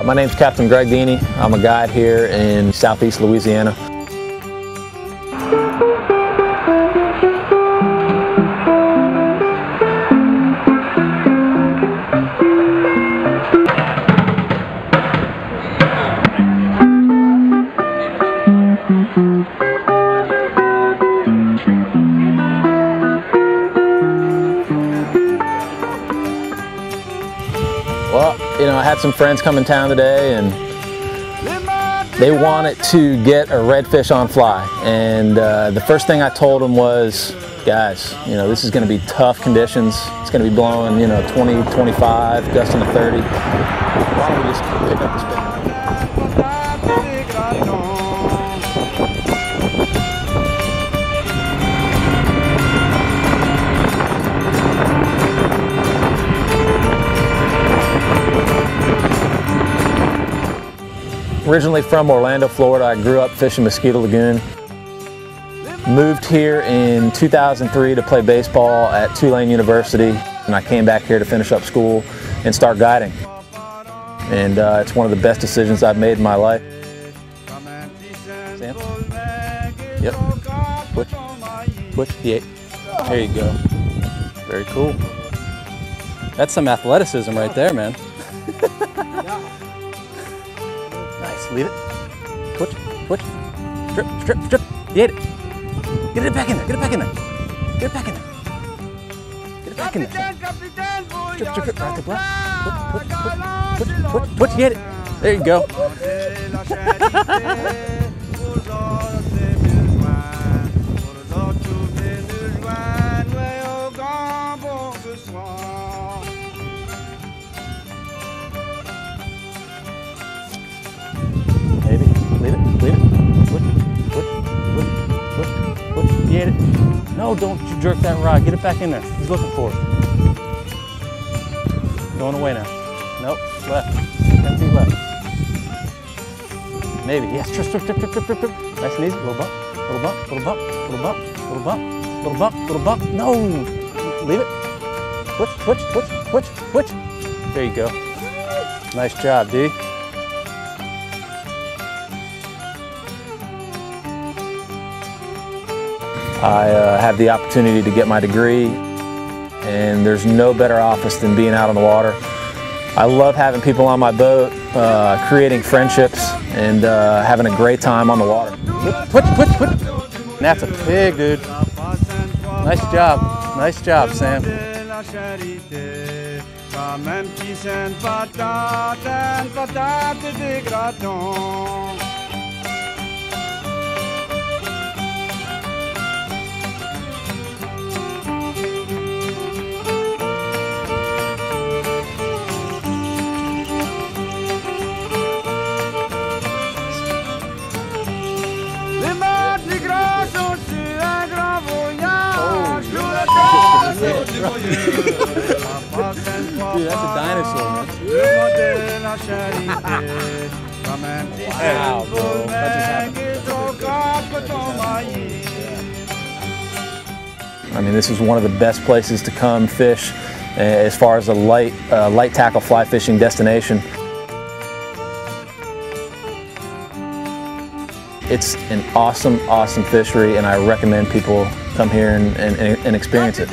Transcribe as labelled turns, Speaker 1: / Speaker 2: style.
Speaker 1: My name's Captain Greg Dini. I'm a guide here in southeast Louisiana. Well, I had some friends come in town today and they wanted to get a redfish on fly. And the first thing I told them was, guys, this is going to be tough conditions. It's going to be blowing, 20, 25, gusting to 30. Why don't we just pick up the spin? Originally from Orlando, Florida, I grew up fishing Mosquito Lagoon. Moved here in 2003 to play baseball at Tulane University, and I came back here to finish up school and start guiding. And it's one of the best decisions I've made in my life. Sam? Yep. Push. Yeah. There you go. Very cool.
Speaker 2: That's some athleticism right there, man.
Speaker 1: Nice. Leave it.
Speaker 2: Twitch. Strip. Get it. Get it back in there. Get it back in there. Get it back in there. Get it back in there. Strip. Right there, bro. Twitch. Get it. There you go.
Speaker 1: Maybe. Leave it. Push.
Speaker 2: Get it. No, don't you jerk that rod. Get it back in there. He's looking for it. Going away now. Nope. Left. 10 feet left. Maybe. Yes. Strip. Nice and easy. Little bump. No. Leave it. Twitch. There you go. Nice job, D.
Speaker 1: I have the opportunity to get my degree, and there's no better office than being out on the water. I love having people on my boat, creating friendships, and having a great time on the water.
Speaker 2: Twitch. That's a pig, dude. Nice job, Sam. Dude, that's a dinosaur, man. Wow, bro. That just happened.
Speaker 1: I mean, this is one of the best places to come fish as far as a light tackle fly fishing destination. It's an awesome fishery, and I recommend people come here and experience it.